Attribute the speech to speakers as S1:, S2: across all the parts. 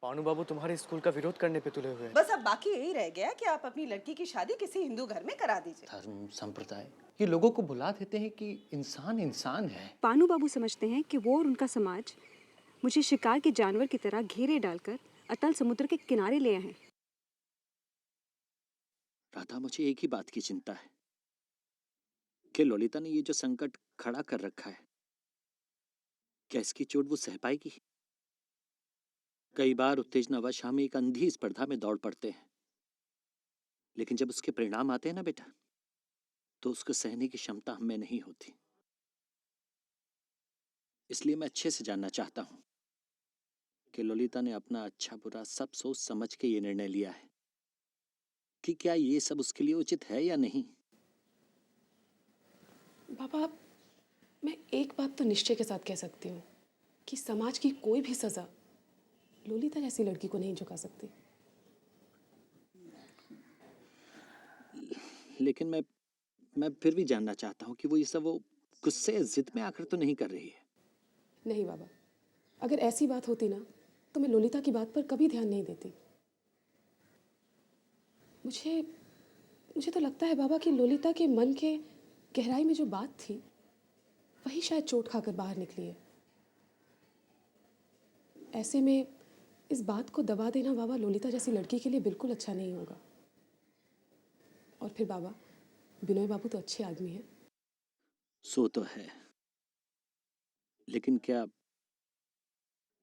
S1: पानू बाबू तुम्हारे स्कूल का विरोध करने पे तुले हुए हैं।
S2: बस अब बाकी यही रह गया कि आप अपनी लड़की की शादी किसी हिंदू घर में करा दीजिए।
S3: धर्म संप्रदाय ये लोगों को भुला देते हैं कि इंसान इंसान है।
S4: पानू बाबू समझते हैं कि वो और उनका समाज मुझे शिकार के जानवर की तरह घेरे डालकर अतल समुद्र के किनारे ले आए हैं।
S3: राधा, मुझे एक ही बात की चिंता है कि ललिता ने ये जो संकट खड़ा कर रखा है, क्या इसकी चोट वो सह पाएगी? कई बार उत्तेजनावश हम एक अंधी स्पर्धा में दौड़ पड़ते हैं, लेकिन जब उसके परिणाम आते हैं ना बेटा, तो उसको सहने की क्षमता हमें नहीं होती। इसलिए मैं अच्छे से जानना चाहता हूं कि ललिता ने अपना अच्छा बुरा सब सोच समझ के ये निर्णय लिया है कि क्या ये सब उसके लिए उचित है या नहीं।
S5: बाबा, मैं एक बात तो निश्चय के साथ कह सकती हूँ कि समाज की कोई भी सजा लोलिता जैसी लड़की को नहीं झुका सकती।
S3: लेकिन मैं फिर भी जानना चाहता हूं कि वो ये सब वो गुस्से या जिद में आकर तो नहीं कर रही है।
S5: नहीं बाबा, अगर ऐसी बात होती ना तो मैं लोलिता की बात पर कभी ध्यान नहीं देती। मुझे तो लगता है बाबा कि लोलिता के मन के गहराई में जो बात थी वही शायद चोट खाकर बाहर निकली है। ऐसे में इस बात को दबा देना बाबा लोलिता जैसी लड़की के लिए बिल्कुल अच्छा नहीं होगा। और फिर बाबा, बिनोय बाबू तो अच्छे आदमी हैं।
S3: सो तो है, लेकिन क्या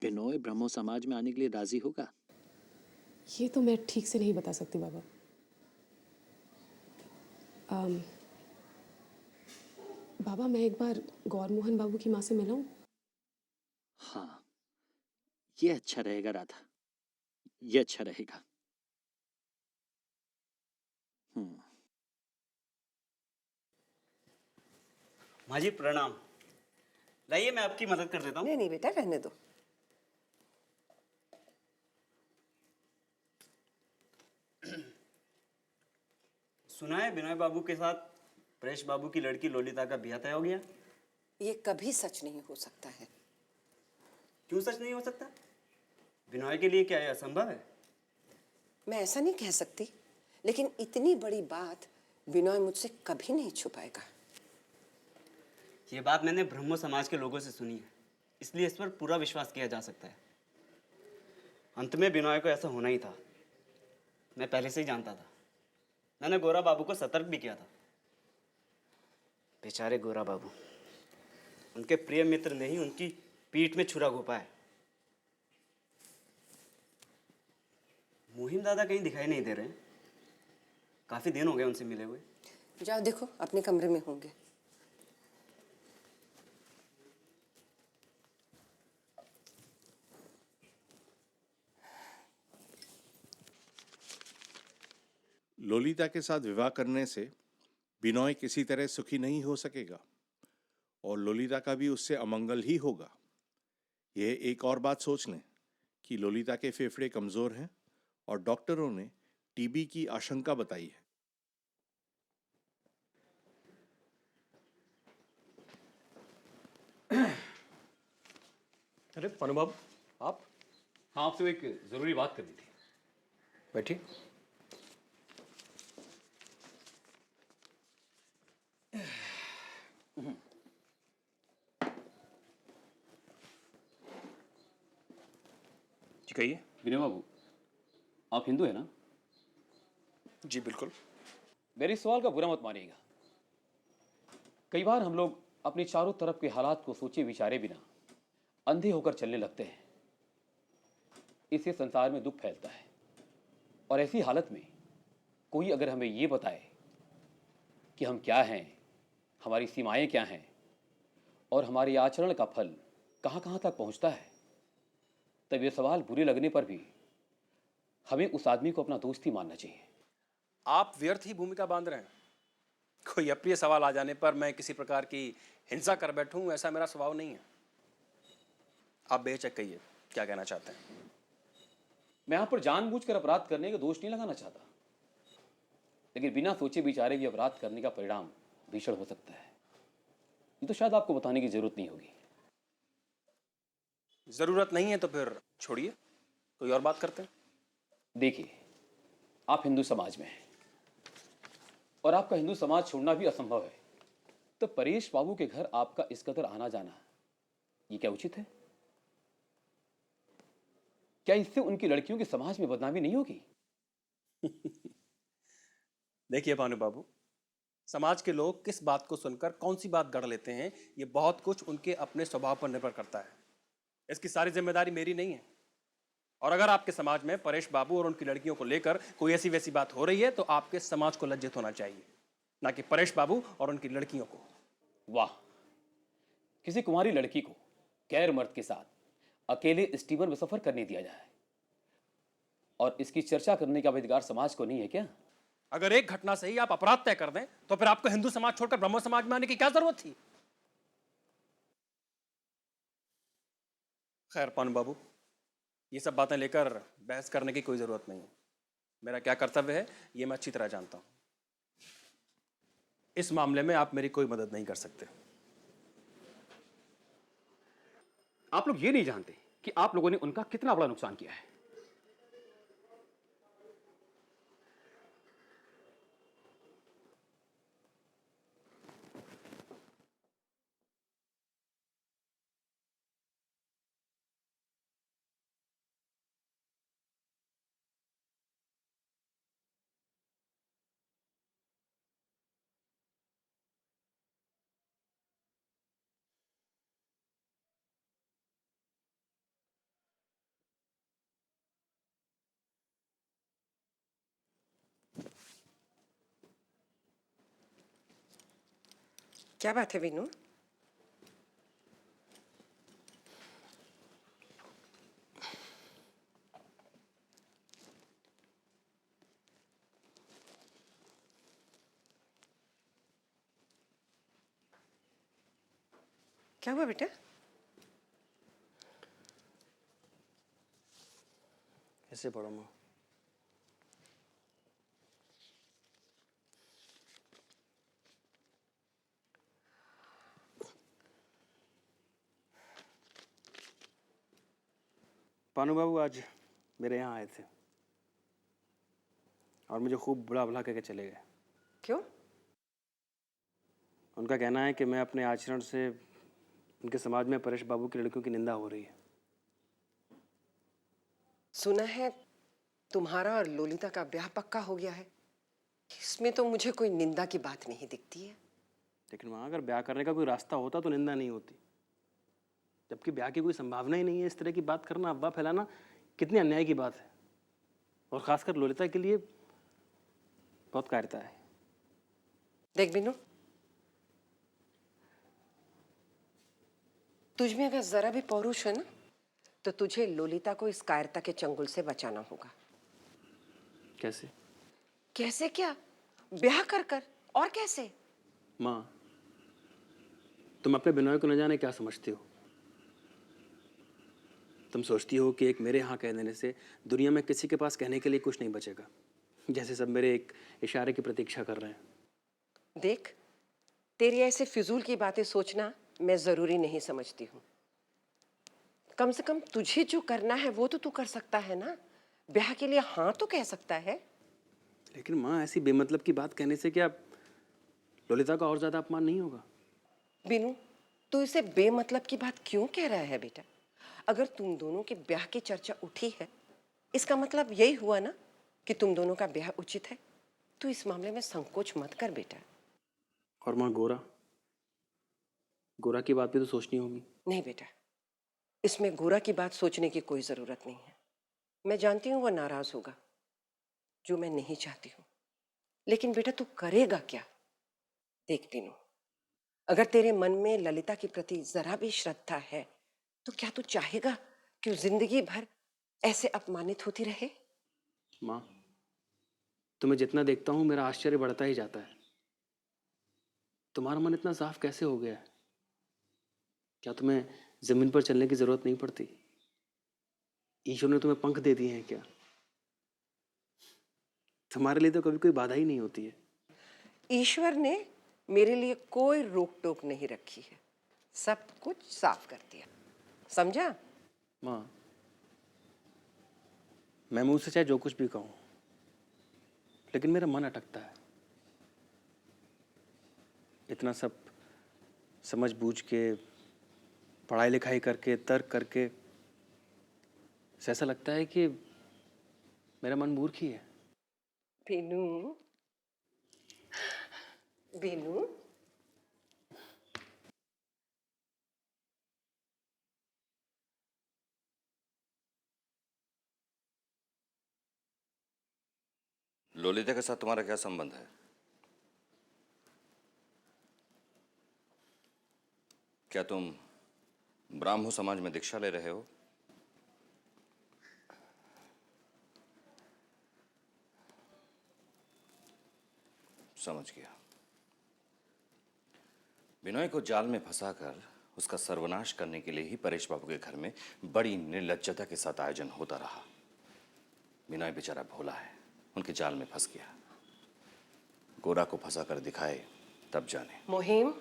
S3: बिनोय ब्रह्मो समाज में आने के लिए राजी होगा?
S5: ये तो मैं ठीक से नहीं बता सकती बाबा। बाबा, मैं एक बार गौर मोहन बाबू की माँ से मिलाऊं?
S3: हाँ, ये अच्छा रहेगा राधा, ये अच्छा रहेगा।
S6: माँ जी प्रणाम। लाइए मैं आपकी मदद कर देता हूँ।
S2: नहीं नहीं बेटा, रहने दो।
S6: सुना है बिनोय बाबू के साथ परेश बाबू की लड़की ललिता का ब्याह तय हो गया।
S2: ये कभी सच नहीं हो सकता है।
S6: क्यों सच नहीं हो सकता? बिनोय के लिए क्या यह असंभव है?
S2: मैं ऐसा नहीं कह सकती, लेकिन इतनी बड़ी बात बिनोय मुझसे कभी नहीं छुपाएगा।
S6: ये बात मैंने ब्रह्मो समाज के लोगों से सुनी है, इसलिए इस पर पूरा विश्वास किया जा सकता है। अंत में बिनोय को ऐसा होना ही था, मैं पहले से ही जानता था। मैंने गोरा बाबू को सतर्क भी किया था। बेचारे गोरा बाबू, उनके प्रिय मित्र ने ही उनकी पीठ में छुरा घोंपा है। मोहिम दादा कहीं दिखाई नहीं दे रहे हैं, काफी दिन हो गए उनसे मिले हुए।
S2: जाओ देखो, अपने कमरे में होंगे।
S7: लोलिता के साथ विवाह करने से बिनोय किसी तरह सुखी नहीं हो सकेगा और लोलिता का भी उससे अमंगल ही होगा। यह एक और बात सोच लें कि लोलिता के फेफड़े कमजोर हैं और डॉक्टरों ने टीबी की आशंका बताई है।
S8: अरे पानू बाबू, आप? हाँ, आपसे एक जरूरी बात करनी थी। बैठिए। जी कहिए।
S9: विनय बाबू, आप हिंदू है ना?
S8: जी बिल्कुल।
S9: मेरे इस सवाल का बुरा मत मानिएगा। कई बार हम लोग अपने चारों तरफ के हालात को सोचे विचारे बिना अंधे होकर चलने लगते हैं। इससे संसार में दुख फैलता है और ऐसी हालत में कोई अगर हमें ये बताए कि हम क्या हैं, हमारी सीमाएं क्या हैं और हमारे आचरण का फल कहाँ कहाँ तक पहुँचता है, तब ये सवाल बुरे लगने पर भी हमें उस आदमी को अपना दोस्त ही मानना चाहिए।
S8: आप व्यर्थ ही भूमिका बांध रहे हैं। कोई अप्रिय सवाल आ जाने पर मैं किसी प्रकार की हिंसा कर बैठूं, ऐसा मेरा स्वभाव नहीं है। आप बेहिचक कहिए, क्या कहना चाहते हैं?
S9: मैं यहाँ पर जानबूझकर अपराध करने का दोष नहीं लगाना चाहता, लेकिन बिना सोचे विचारे भी अपराध करने का परिणाम भीषण हो सकता है। ये तो शायद आपको बताने की जरूरत नहीं होगी।
S8: जरूरत नहीं है तो फिर छोड़िए, कोई और बात करते हैं।
S9: देखिए, आप हिंदू समाज में हैं और आपका हिंदू समाज छोड़ना भी असंभव है, तो परेश बाबू के घर आपका इस कदर आना जाना, ये क्या उचित है? क्या इससे उनकी लड़कियों की समाज में बदनामी नहीं होगी?
S8: देखिए भानु बाबू, समाज के लोग किस बात को सुनकर कौन सी बात गढ़ लेते हैं, ये बहुत कुछ उनके अपने स्वभाव पर निर्भर करता है। इसकी सारी जिम्मेदारी मेरी नहीं है। और अगर आपके समाज में परेश बाबू और उनकी लड़कियों को लेकर कोई ऐसी वैसी बात हो रही है तो आपके समाज को लज्जित होना चाहिए, ना कि परेश बाबू और उनकी लड़कियों को।
S9: वाह, किसी कुंवारी लड़की को गैर मर्द के साथ अकेले स्टीमर में सफर करने दिया जाए और इसकी चर्चा करने का अधिकार समाज को नहीं है क्या?
S8: अगर एक घटना से ही आप अपराध तय कर दें तो फिर आपको हिंदू समाज छोड़कर ब्रह्म समाज में आने की क्या जरूरत थी? खैर पानु बाबू, ये सब बातें लेकर बहस करने की कोई जरूरत नहीं है। मेरा क्या कर्तव्य है ये मैं अच्छी तरह जानता हूं। इस मामले में आप मेरी कोई मदद नहीं कर सकते।
S9: आप लोग ये नहीं जानते कि आप लोगों ने उनका कितना बड़ा नुकसान किया है।
S2: क्या बात है विनू? क्या हुआ बेटा?
S8: ऐसे पढ़ो माँ। पानु बाबू आज मेरे यहाँ आए थे और मुझे खूब बुला बुला करके चले गए।
S2: क्यों?
S8: उनका कहना है कि मैं अपने आचरण से उनके समाज में परेश बाबू की लड़कियों की निंदा हो रही है।
S2: सुना है तुम्हारा और लोलिता का ब्याह पक्का हो गया है। इसमें तो मुझे कोई निंदा की बात नहीं दिखती है।
S8: लेकिन वहाँ अगर ब्याह करने का कोई रास्ता होता तो निंदा नहीं होती, जबकि ब्याह की कोई संभावना ही नहीं है। इस तरह की बात करना, अफवाह फैलाना कितनी अन्याय की बात है, और खासकर लोलिता के लिए बहुत कायरता है।
S2: देख बिनू, तुझ में अगर जरा भी पौरुष है ना, तो तुझे लोलिता को इस कायरता के चंगुल से बचाना होगा।
S8: कैसे?
S2: कैसे क्या? ब्याह कर कर। और कैसे?
S8: माँ, तुम अपने बिनोय को न जाने क्या समझती हो। तुम सोचती हो कि एक मेरे यहाँ कह देने से दुनिया में किसी के पास कहने के लिए कुछ नहीं बचेगा, जैसे सब मेरे एक इशारे की प्रतीक्षा कर रहे हैं।
S2: देख, तेरी ऐसे फिजूल की बातें सोचना मैं जरूरी नहीं समझती हूँ। कम से कम तुझे जो करना है वो तो तू कर सकता है ना। ब्याह के लिए हाँ तो कह सकता है।
S8: लेकिन माँ, ऐसी बेमतलब की बात कहने से क्या लोलिता का और ज्यादा अपमान नहीं होगा?
S2: बिनू, तू इसे बेमतलब की बात क्यों कह रहा है बेटा? अगर तुम दोनों के ब्याह की चर्चा उठी है, इसका मतलब यही हुआ ना कि तुम दोनों का ब्याह उचित है। तू इस मामले में संकोच मत कर बेटा।
S8: और माँ, गोरा की बात भी तो सोचनी होगी।
S2: नहीं बेटा, इसमें गोरा की बात सोचने की कोई जरूरत नहीं है। मैं जानती हूँ वो नाराज होगा, जो मैं नहीं चाहती हूँ। लेकिन बेटा तू करेगा क्या? देख बिनू, अगर तेरे मन में ललिता के प्रति जरा भी श्रद्धा है तो क्या तू चाहेगा कि वो जिंदगी भर ऐसे अपमानित होती रहे?
S8: माँ, तुम्हें जितना देखता हूँ मेरा आश्चर्य बढ़ता ही जाता है। तुम्हारा मन इतना साफ कैसे हो गया है? क्या तुम्हें जमीन पर चलने की जरूरत नहीं पड़ती? ईश्वर ने तुम्हें पंख दे दिए हैं क्या? तुम्हारे लिए तो कभी कोई बाधा ही नहीं होती है।
S2: ईश्वर ने मेरे लिए कोई रोक टोक नहीं रखी है, सब कुछ साफ कर दिया। समझा?
S8: माँ, मैं मुंह से चाहे जो कुछ भी कहूँ, लेकिन मेरा मन अटकता है। इतना सब समझ बूझ के, पढ़ाई लिखाई करके, तर्क करके ऐसा लगता है कि मेरा मन मूर्ख ही है।
S2: बीनू, बीनू,
S10: ललिता के साथ तुम्हारा क्या संबंध है? क्या तुम ब्राह्मो समाज में दीक्षा ले रहे हो? समझ गया। बिनोय को जाल में फंसाकर उसका सर्वनाश करने के लिए ही परेश बाबू के घर में बड़ी निर्लज्जता के साथ आयोजन होता रहा। बिनोय बेचारा भोला है, उनके जाल में फंस गया। गोरा को फंसाकर दिखाए तब जाने।
S2: मुहिम,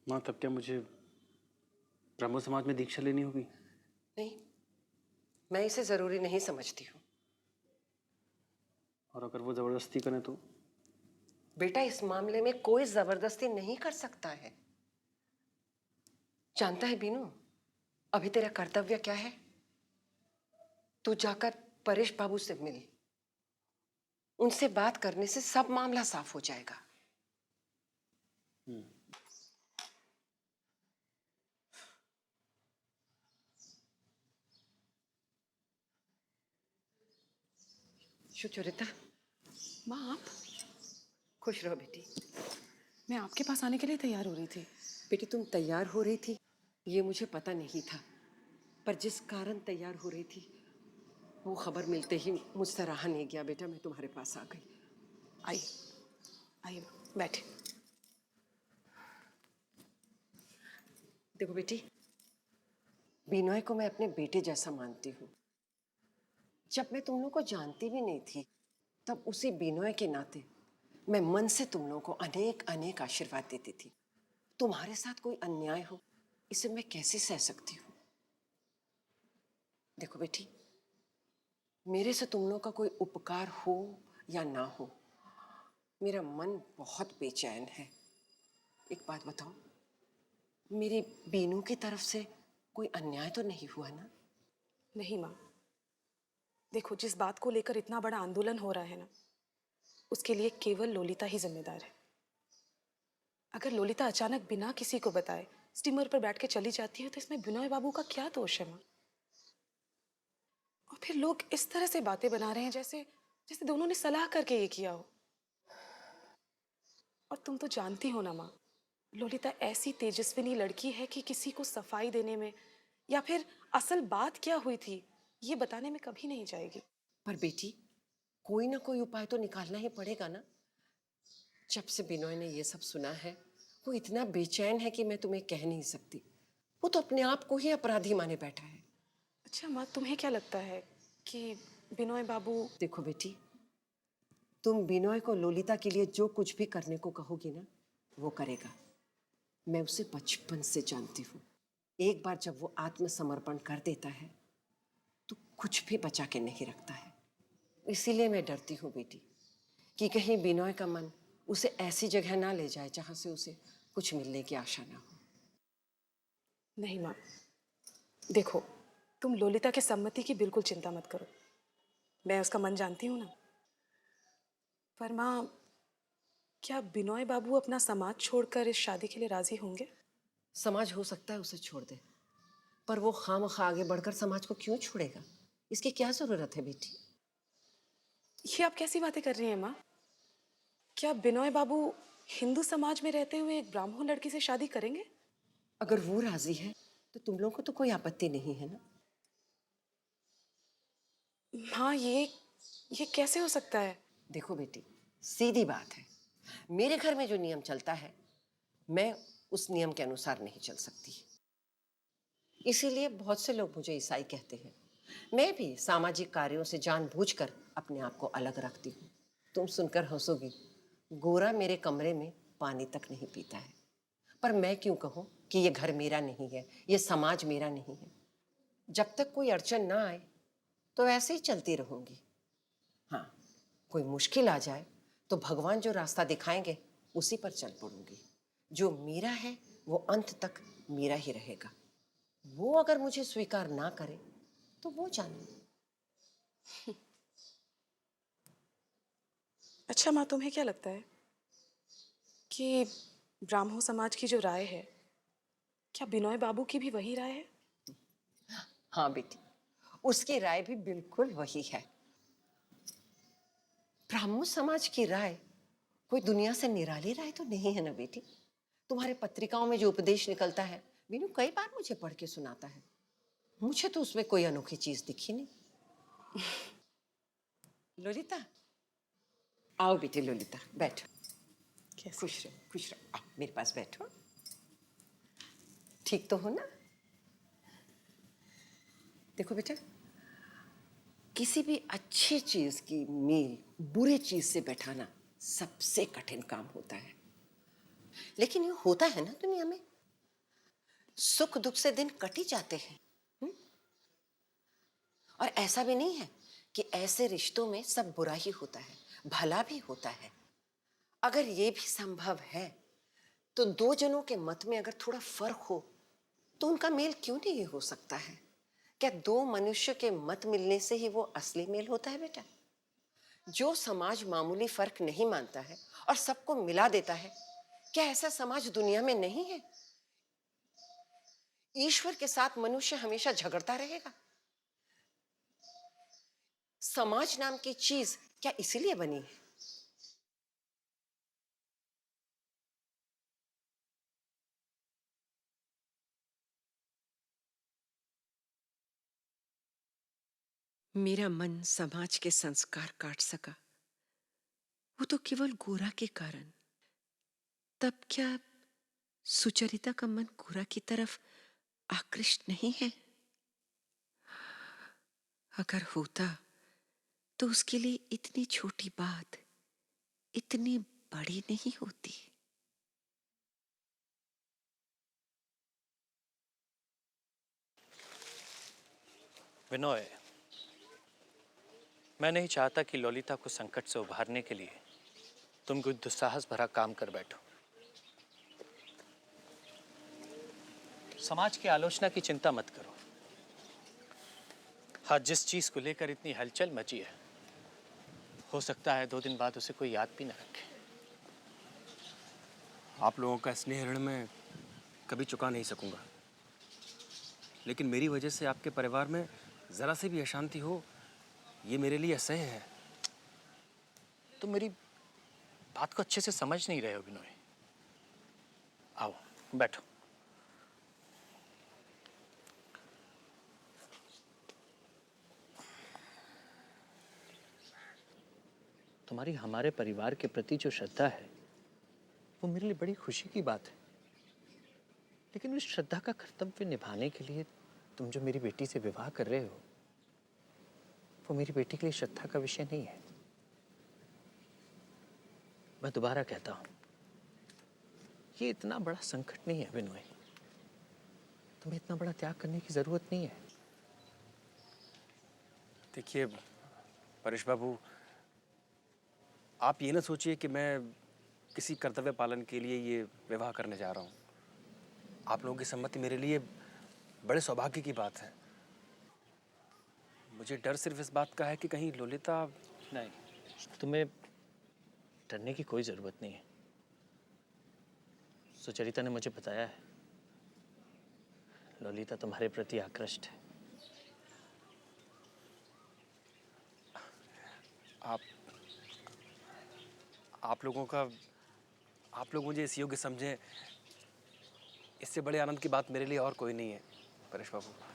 S8: माँ, तब क्या मुझे ब्रह्मो समाज में दीक्षा लेनी होगी?
S2: नहीं, मैं इसे जरूरी नहीं समझती हूँ।
S8: और अगर वो जबरदस्ती करें तो?
S2: बेटा, इस मामले में कोई जबरदस्ती नहीं कर सकता है। जानता है बीनू, अभी तेरा कर्तव्य क्या है? तू जाकर परेश बाबू से मिल। उनसे बात करने से सब मामला साफ हो जाएगा। सुचरिता,
S5: माँ आप?
S2: खुश रहो बेटी।
S5: मैं आपके पास आने के लिए तैयार हो रही थी।
S2: बेटी, तुम तैयार हो रही थी ये मुझे पता नहीं था, पर जिस कारण तैयार हो रही थी वो खबर मिलते ही मुझसे रहा नहीं गया। बेटा, मैं तुम्हारे पास आ गई।
S5: आइए आइए, बैठे।
S2: देखो बेटी, बिनोय को मैं अपने बेटे जैसा मानती हूँ। जब मैं तुम लोग को जानती भी नहीं थी, तब उसी बिनोय के नाते मैं मन से तुम लोगों को अनेक अनेक आशीर्वाद देती थी। तुम्हारे साथ कोई अन्याय हो, इसे मैं कैसे सह सकती हूँ? देखो बेटी, मेरे से तुम लोग का कोई उपकार हो या ना हो, मेरा मन बहुत बेचैन है। एक बात बताओ, मेरी बीनू की तरफ से कोई अन्याय तो नहीं हुआ ना?
S5: नहीं माँ, देखो, जिस बात को लेकर इतना बड़ा आंदोलन हो रहा है ना, उसके लिए केवल ललिता ही जिम्मेदार है। अगर ललिता अचानक बिना किसी को बताए स्टीमर पर बैठ के चली जाती है तो इसमें बिनोय बाबू का क्या दोष है माँ? और फिर लोग इस तरह से बातें बना रहे हैं जैसे जैसे दोनों ने सलाह करके ये किया हो। और तुम तो जानती हो ना माँ, ललिता ऐसी तेजस्विनी लड़की है कि किसी को सफाई देने में या फिर असल बात क्या हुई थी ये बताने में कभी नहीं जाएगी।
S2: पर बेटी, कोई ना कोई उपाय तो निकालना ही पड़ेगा ना। जब से बिनोय ने ये सब सुना है, वो इतना बेचैन है कि मैं तुम्हें कह नहीं सकती। वो तो अपने आप को ही अपराधी माने बैठा है।
S5: अच्छा माँ, तुम्हें क्या लगता है कि बिनोय बाबू?
S2: देखो बेटी, तुम बिनोय को ललिता के लिए जो कुछ भी करने को कहोगी ना, वो करेगा। मैं उसे बचपन से जानती हूँ। एक बार जब वो आत्मसमर्पण कर देता है तो कुछ भी बचा के नहीं रखता है। इसीलिए मैं डरती हूँ बेटी कि कहीं बिनोय का मन उसे ऐसी जगह ना ले जाए जहाँ से उसे कुछ मिलने की आशा ना हो।
S5: नहीं माँ, देखो, तुम ललिता के सम्मति की बिल्कुल चिंता मत करो। मैं उसका मन जानती हूँ ना। पर माँ, क्या बिनोय बाबू अपना समाज छोड़कर इस शादी के लिए राजी होंगे?
S2: समाज हो सकता है उसे छोड़ दे, पर वो खामखा आगे बढ़कर समाज को क्यों छोड़ेगा? इसकी क्या जरूरत है बेटी?
S5: ये आप कैसी बातें कर रही हैं माँ? क्या बिनोय बाबू हिंदू समाज में रहते हुए एक ब्राह्मण लड़की से शादी करेंगे?
S2: अगर वो राजी है तो तुम लोगों को तो कोई आपत्ति नहीं है ना?
S5: हाँ, ये कैसे हो सकता है?
S2: देखो बेटी, सीधी बात है। मेरे घर में जो नियम चलता है, मैं उस नियम के अनुसार नहीं चल सकती। इसीलिए बहुत से लोग मुझे ईसाई कहते हैं, मैं भी सामाजिक कार्यों से जानबूझकर अपने आप को अलग रखती हूँ। तुम सुनकर हंसोगी, गोरा मेरे कमरे में पानी तक नहीं पीता है। पर मैं क्यों कहूँ कि ये घर मेरा नहीं है, ये समाज मेरा नहीं है। जब तक कोई अड़चन ना आए तो ऐसे ही चलती रहूंगी। हाँ, कोई मुश्किल आ जाए तो भगवान जो रास्ता दिखाएंगे उसी पर चल पड़ूंगी। जो मेरा है वो अंत तक मेरा ही रहेगा। वो अगर मुझे स्वीकार ना करे तो वो जाने।
S5: अच्छा माँ, तुम्हें क्या लगता है कि ब्राह्मो समाज की जो राय है, क्या बिनोय बाबू की भी वही राय है?
S2: हाँ बेटी, उसकी राय भी बिल्कुल वही है। ब्राह्मो समाज की राय कोई दुनिया से निराली राय तो नहीं है ना बेटी। तुम्हारे पत्रिकाओं में जो उपदेश निकलता है, मीनू कई बार मुझे पढ़ के सुनाता है। मुझे तो उसमें कोई अनोखी चीज दिखी नहीं। लोलिता, आओ बेटी लोलिता, बैठो।
S5: कैसे?
S2: खुश रहो, आओ मेरे पास बैठो। ठीक तो हो ना? देखो बेटा, किसी भी अच्छी चीज की मील बुरी चीज से बैठाना सबसे कठिन काम होता है। लेकिन ये होता है ना दुनिया में। सुख दुख से दिन कट ही जाते हैं। और ऐसा भी नहीं है कि ऐसे रिश्तों में सब बुरा ही होता है, भला भी होता है। अगर ये भी संभव है तो दो जनों के मत में अगर थोड़ा फर्क हो तो उनका मेल क्यों नहीं हो सकता है? क्या दो मनुष्य के मत मिलने से ही वो असली मेल होता है बेटा? जो समाज मामूली फर्क नहीं मानता है और सबको मिला देता है, क्या ऐसा समाज दुनिया में नहीं है? ईश्वर के साथ मनुष्य हमेशा झगड़ता रहेगा। समाज नाम की चीज क्या इसीलिए बनी है? मेरा मन समाज के संस्कार काट सका वो तो केवल गोरा के कारण। तब क्या सुचरिता का मन गोरा की तरफ आकृष्ट नहीं है? अगर होता तो उसके लिए इतनी छोटी बात इतनी बड़ी नहीं होती।
S3: विनोय, मैं नहीं चाहता कि ललिता को संकट से उभारने के लिए तुम कोई दुस्साहस भरा काम कर बैठो। समाज की आलोचना की चिंता मत करो। हाँ, जिस चीज को लेकर इतनी हलचल मची है, हो सकता है 2 दिन बाद उसे कोई याद भी न रखे।
S8: आप लोगों का स्नेह ऋण मैं कभी चुका नहीं सकूंगा, लेकिन मेरी वजह से आपके परिवार में जरा से भी अशांति हो, ये मेरे लिए असह्य है।
S3: तुम मेरी बात को अच्छे से समझ नहीं रहे हो विनोय। आओ बैठो। तुम्हारी हमारे परिवार के प्रति जो श्रद्धा है वो मेरे लिए बड़ी खुशी की बात है। लेकिन उस श्रद्धा का कर्तव्य निभाने के लिए तुम जो मेरी बेटी से विवाह कर रहे हो वो मेरी बेटी के लिए श्रद्धा का विषय नहीं है। मैं दोबारा कहता हूं, ये इतना बड़ा संकट नहीं है विनोय। तुम्हें इतना बड़ा त्याग करने की जरूरत नहीं है।
S8: देखिए परेश बाबू, आप ये ना सोचिए कि मैं किसी कर्तव्य पालन के लिए ये विवाह करने जा रहा हूँ। आप लोगों की सम्मति मेरे लिए बड़े सौभाग्य की बात है। मुझे डर सिर्फ इस बात का है कि कहीं ललिता।
S3: नहीं, तुम्हें डरने की कोई जरूरत नहीं है। सुचरिता ने मुझे बताया है ललिता तुम्हारे प्रति आकृष्ट है।
S8: आप लोग मुझे इस योग्य समझें, इससे बड़े आनंद की बात मेरे लिए और कोई नहीं है परेश बाबू।